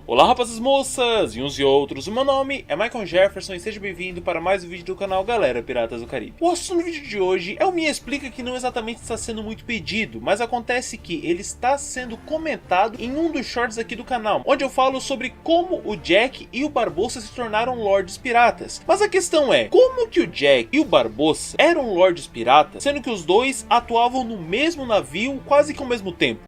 Olá rapazes, moças e uns e outros, o meu nome é Michael Jefferson e seja bem-vindo para mais um vídeo do canal Galera Piratas do Caribe. O assunto do vídeo de hoje é o Me Explica, que não exatamente está sendo muito pedido, mas acontece que ele está sendo comentado em um dos shorts aqui do canal, onde eu falo sobre como o Jack e o Barbossa se tornaram lords piratas. Mas a questão é, como que o Jack e o Barbossa eram lords piratas, sendo que os dois atuavam no mesmo navio quase que ao mesmo tempo?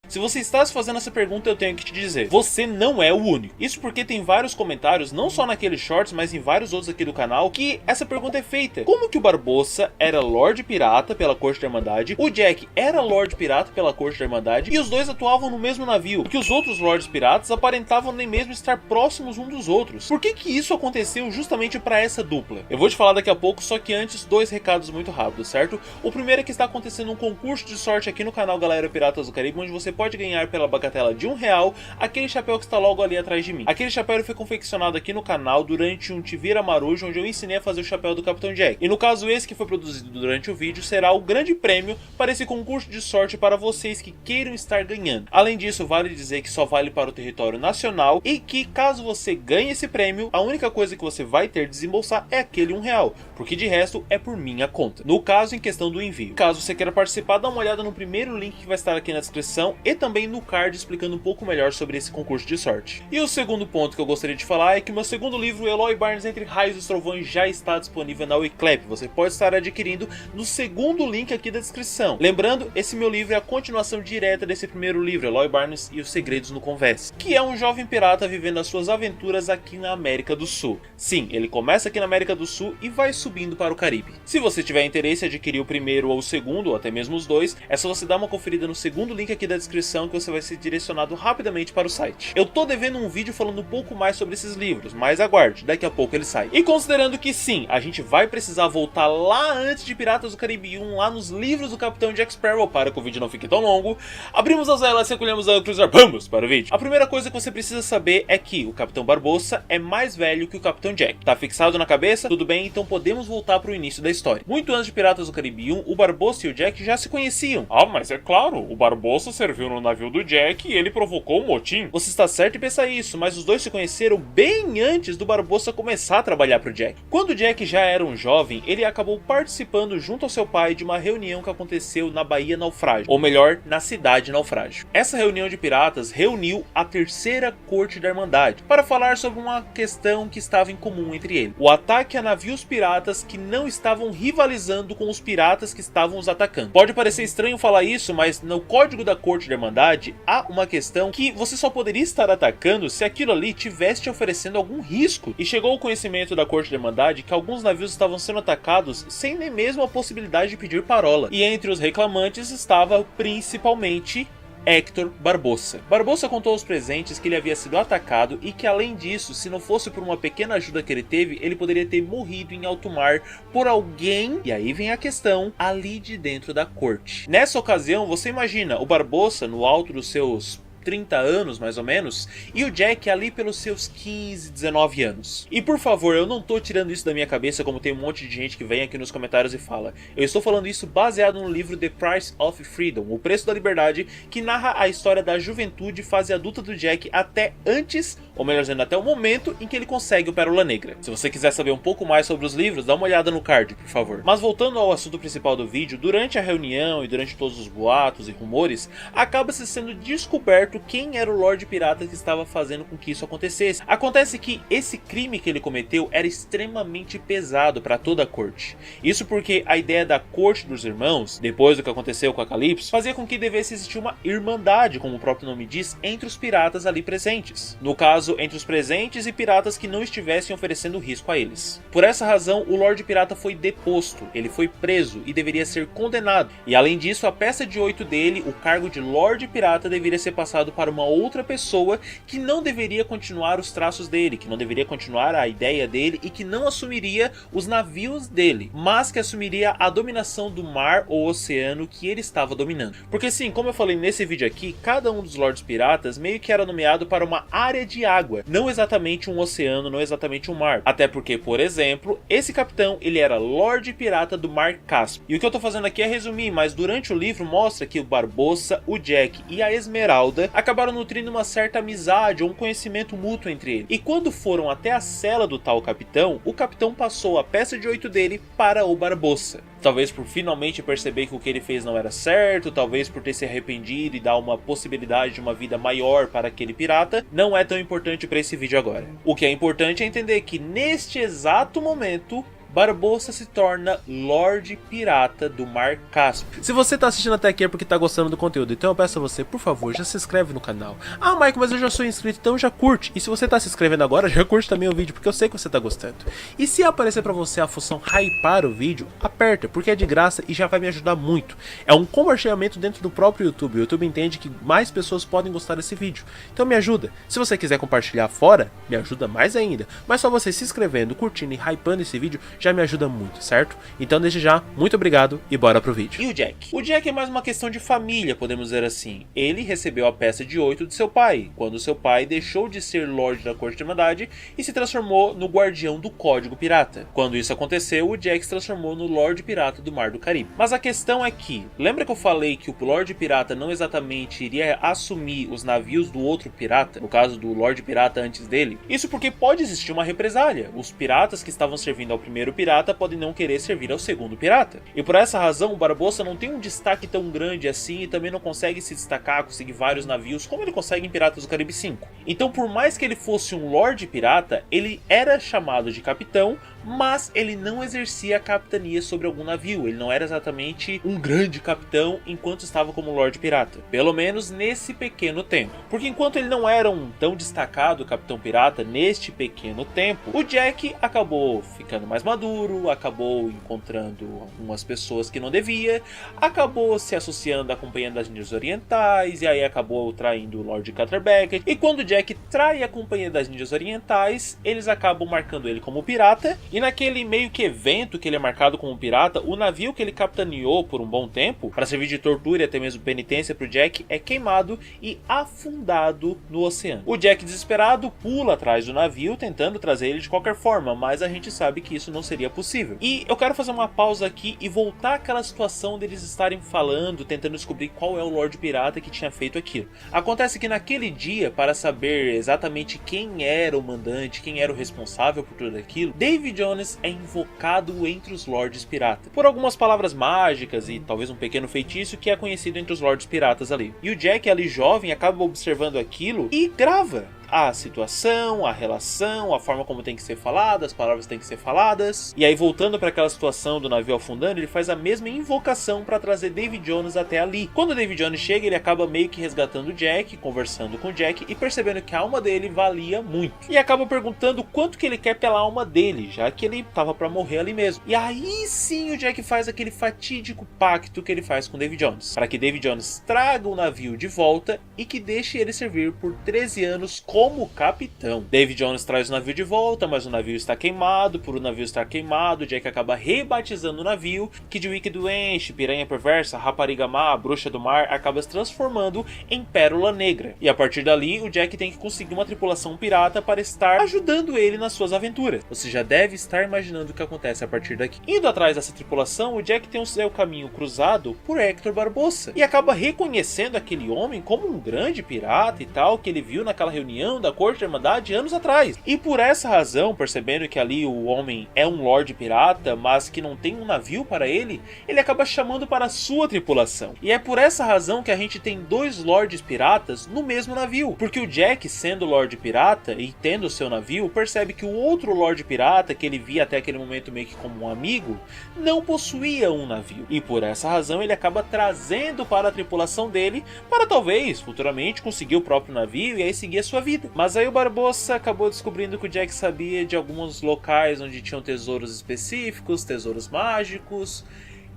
Se você está se fazendo essa pergunta, eu tenho que te dizer, você não é o único. Isso porque tem vários comentários, não só naqueles shorts, mas em vários outros aqui do canal, que essa pergunta é feita. Como que o Barbossa era Lorde Pirata pela Corte da Irmandade, o Jack era Lorde Pirata pela Corte da Irmandade, e os dois atuavam no mesmo navio, porque os outros Lordes Piratas aparentavam nem mesmo estar próximos um dos outros? Por que que isso aconteceu justamente para essa dupla? Eu vou te falar daqui a pouco, só que antes, dois recados muito rápidos, certo? O primeiro é que está acontecendo um concurso de sorte aqui no canal Galera Piratas do Caribe, onde você pode ganhar pela bagatela de R$1 aquele chapéu que está logo ali atrás de mim. Aquele chapéu foi confeccionado aqui no canal durante um Te Vira Marujo, onde eu ensinei a fazer o chapéu do Capitão Jack. E no caso esse que foi produzido durante o vídeo, será o grande prêmio para esse concurso de sorte para vocês que queiram estar ganhando. Além disso, vale dizer que só vale para o território nacional e que caso você ganhe esse prêmio, a única coisa que você vai ter de desembolsar é aquele R$1, porque de resto é por minha conta. No caso, em questão do envio. Caso você queira participar, dá uma olhada no primeiro link que vai estar aqui na descrição e também no card explicando um pouco melhor sobre esse concurso de sorte. E o segundo ponto que eu gostaria de falar é que o meu segundo livro, Eloy Barnes Entre Raios e Trovões, já está disponível na Wiclap. Você pode estar adquirindo no segundo link aqui da descrição. Lembrando, esse meu livro é a continuação direta desse primeiro livro, Eloy Barnes e os Segredos no Converse, que é um jovem pirata vivendo as suas aventuras aqui na América do Sul. Sim, ele começa aqui na América do Sul e vai subindo para o Caribe. Se você tiver interesse em adquirir o primeiro ou o segundo, ou até mesmo os dois, é só você dar uma conferida no segundo link aqui da descrição que você vai ser direcionado rapidamente para o site. Eu tô devendo um vídeo falando um pouco mais sobre esses livros, mas aguarde, daqui a pouco ele sai. E considerando que sim, a gente vai precisar voltar lá antes de Piratas do Caribe 1, lá nos livros do Capitão Jack Sparrow, para que o vídeo não fique tão longo, abrimos as velas, recolhemos a cruz e vamos para o vídeo. A primeira coisa que você precisa saber é que o Capitão Barbossa é mais velho que o Capitão Jack. Tá fixado na cabeça? Tudo bem, então podemos voltar para o início da história. Muito antes de Piratas do Caribe 1, o Barbossa e o Jack já se conheciam. Ah, mas é claro, o Barbossa serviu no navio do Jack e ele provocou o motim. Você está certo em pensar isso, mas os dois se conheceram bem antes do Barbossa começar a trabalhar para o Jack. Quando o Jack já era um jovem, ele acabou participando junto ao seu pai de uma reunião que aconteceu na Baía Naufrágio, ou melhor, na cidade Naufrágio. Essa reunião de piratas reuniu a terceira corte da Irmandade para falar sobre uma questão que estava em comum entre eles: o ataque a navios piratas que não estavam rivalizando com os piratas que estavam os atacando. Pode parecer estranho falar isso, mas no código da corte da Irmandade há uma questão que você só poderia estar atacando se aquilo ali tivesse te oferecendo algum risco. E chegou ao conhecimento da Corte da Irmandade que alguns navios estavam sendo atacados sem nem mesmo a possibilidade de pedir parola. E entre os reclamantes estava principalmente Héctor Barbossa. Barbossa contou aos presentes que ele havia sido atacado e que, além disso, se não fosse por uma pequena ajuda que ele teve, ele poderia ter morrido em alto mar por alguém, e aí vem a questão, ali de dentro da corte. Nessa ocasião, você imagina o Barbossa no alto dos seus 30 anos, mais ou menos, e o Jack ali pelos seus 15, 19 anos. E por favor, eu não tô tirando isso da minha cabeça, como tem um monte de gente que vem aqui nos comentários e fala. Eu estou falando isso baseado no livro The Price of Freedom, O Preço da Liberdade, que narra a história da juventude e fase adulta do Jack até antes, ou melhor dizendo, até o momento em que ele consegue o Pérola Negra. Se você quiser saber um pouco mais sobre os livros, dá uma olhada no card, por favor. Mas voltando ao assunto principal do vídeo, durante a reunião e durante todos os boatos e rumores, acaba-se sendo descoberto quem era o Lorde Pirata que estava fazendo com que isso acontecesse. Acontece que esse crime que ele cometeu era extremamente pesado para toda a corte. Isso porque a ideia da Corte dos Irmãos, depois do que aconteceu com a Calypso, fazia com que devesse existir uma irmandade, como o próprio nome diz, entre os piratas ali presentes. No caso, entre os presentes e piratas que não estivessem oferecendo risco a eles. Por essa razão, o Lorde Pirata foi deposto, ele foi preso e deveria ser condenado. E além disso, a peça de 8 dele, o cargo de Lorde Pirata, deveria ser passado passado para uma outra pessoa que não deveria continuar os traços dele, que não deveria continuar a ideia dele e que não assumiria os navios dele, mas que assumiria a dominação do mar ou oceano que ele estava dominando. Porque sim, como eu falei nesse vídeo aqui, cada um dos Lords Piratas meio que era nomeado para uma área de água, não exatamente um oceano, não exatamente um mar. Até porque, por exemplo, esse capitão, ele era Lorde Pirata do Mar Cáspio. E o que eu tô fazendo aqui é resumir, mas durante o livro mostra que o Barbossa, o Jack e a Esmeralda acabaram nutrindo uma certa amizade ou um conhecimento mútuo entre eles. E quando foram até a cela do tal capitão, o capitão passou a peça de 8 dele para o Barbossa. Talvez por finalmente perceber que o que ele fez não era certo, talvez por ter se arrependido e dar uma possibilidade de uma vida maior para aquele pirata, não é tão importante para esse vídeo agora. O que é importante é entender que neste exato momento, Barbossa se torna Lorde Pirata do Mar Cáspio. Se você tá assistindo até aqui é porque tá gostando do conteúdo, então eu peço a você, por favor, já se inscreve no canal. Ah, Michael, mas eu já sou inscrito, então já curte. E se você tá se inscrevendo agora, já curte também o vídeo, porque eu sei que você tá gostando. E se aparecer pra você a função hypar o vídeo, aperta, porque é de graça e já vai me ajudar muito. É um compartilhamento dentro do próprio YouTube. O YouTube entende que mais pessoas podem gostar desse vídeo. Então me ajuda. Se você quiser compartilhar fora, me ajuda mais ainda. Mas só você se inscrevendo, curtindo e hypando esse vídeo já me ajuda muito, certo? Então desde já, muito obrigado e bora pro vídeo. E o Jack? O Jack é mais uma questão de família, podemos dizer assim. Ele recebeu a peça de 8 de seu pai, quando seu pai deixou de ser Lorde da Corte da Irmandade e se transformou no Guardião do Código Pirata. Quando isso aconteceu, o Jack se transformou no Lorde Pirata do Mar do Caribe. Mas a questão é que, lembra que eu falei que o Lorde Pirata não exatamente iria assumir os navios do outro pirata, no caso do Lorde Pirata antes dele? Isso porque pode existir uma represália. Os piratas que estavam servindo ao primeiro pirata podem não querer servir ao segundo pirata. E por essa razão, o Barbossa não tem um destaque tão grande assim e também não consegue se destacar, conseguir vários navios como ele consegue em Piratas do Caribe 5. Então, por mais que ele fosse um Lorde Pirata, ele era chamado de capitão, mas ele não exercia a capitania sobre algum navio. Ele não era exatamente um grande capitão enquanto estava como Lorde Pirata. Pelo menos nesse pequeno tempo. Porque enquanto ele não era um tão destacado capitão pirata neste pequeno tempo, o Jack acabou ficando mais maduro, acabou encontrando algumas pessoas que não devia, acabou se associando à Companhia das Índias Orientais, e aí acabou traindo o Lord Cutterbeck. E quando o Jack trai a Companhia das Índias Orientais, eles acabam marcando ele como pirata. E naquele meio que evento que ele é marcado como pirata, o navio que ele capitaneou por um bom tempo, para servir de tortura e até mesmo penitência para o Jack, é queimado e afundado no oceano. O Jack, desesperado, pula atrás do navio, tentando trazer ele de qualquer forma, mas a gente sabe que isso não seria possível. E eu quero fazer uma pausa aqui e voltar àquela situação deles estarem falando, tentando descobrir qual é o Lorde Pirata que tinha feito aquilo. Acontece que naquele dia, para saber exatamente quem era o mandante, quem era o responsável por tudo aquilo, David Jones é invocado entre os Lordes Pirata por algumas palavras mágicas e talvez um pequeno feitiço que é conhecido entre os Lordes Piratas ali. E o Jack, ali jovem, acaba observando aquilo e grava a situação, a relação, a forma como tem que ser falada, as palavras têm que ser faladas. E aí, voltando para aquela situação do navio afundando, ele faz a mesma invocação para trazer David Jones até ali. Quando o David Jones chega, ele acaba meio que resgatando o Jack, conversando com o Jack e percebendo que a alma dele valia muito. E acaba perguntando quanto que ele quer pela alma dele, já que ele tava para morrer ali mesmo. E aí sim o Jack faz aquele fatídico pacto que ele faz com David Jones, para que David Jones traga o navio de volta e que deixe ele servir por 13 anos como capitão. David Jones traz o navio de volta, mas o navio está queimado. Por o navio estar queimado, Jack acaba rebatizando o navio, que de Wiki Doente, Piranha Perversa, Rapariga Má, Bruxa do Mar, acaba se transformando em Pérola Negra. E a partir dali, o Jack tem que conseguir uma tripulação pirata para estar ajudando ele nas suas aventuras. Você já deve estar imaginando o que acontece a partir daqui. Indo atrás dessa tripulação, o Jack tem o seu caminho cruzado por Hector Barbossa e acaba reconhecendo aquele homem como um grande pirata e tal, que ele viu naquela reunião da Corte da Irmandade anos atrás. E por essa razão, percebendo que ali o homem é um Lorde Pirata, mas que não tem um navio para ele, ele acaba chamando para a sua tripulação. E é por essa razão que a gente tem dois Lordes Piratas no mesmo navio. Porque o Jack, sendo Lorde Pirata e tendo o seu navio, percebe que o outro Lorde Pirata, que ele via até aquele momento meio que como um amigo, não possuía um navio. E por essa razão ele acaba trazendo para a tripulação dele, para talvez, futuramente, conseguir o próprio navio e aí seguir a sua vida. Mas aí o Barbossa acabou descobrindo que o Jack sabia de alguns locais onde tinham tesouros específicos, tesouros mágicos.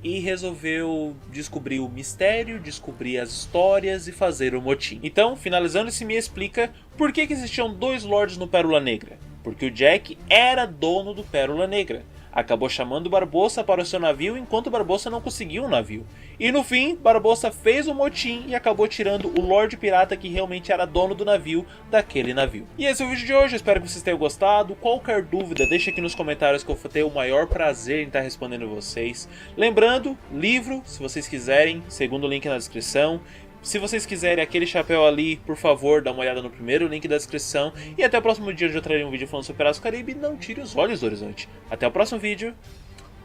e resolveu descobrir o mistério, descobrir as histórias e fazer o motim. Então, finalizando, esse me explica por que existiam 2 Lords no Pérola Negra. Porque o Jack era dono do Pérola Negra. Acabou chamando Barbossa para o seu navio enquanto Barbossa não conseguiu um navio. E no fim, Barbossa fez o motim e acabou tirando o Lorde Pirata que realmente era dono do navio daquele navio. E esse é o vídeo de hoje, eu espero que vocês tenham gostado. Qualquer dúvida, deixa aqui nos comentários que eu vou ter o maior prazer em estar respondendo vocês. Lembrando, livro, se vocês quiserem, segundo o link na descrição. Se vocês quiserem aquele chapéu ali, por favor, dá uma olhada no primeiro link da descrição. E até o próximo dia onde eu trarei um vídeo falando sobre Piratas do Caribe. Não tire os olhos do horizonte. Até o próximo vídeo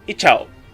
e tchau!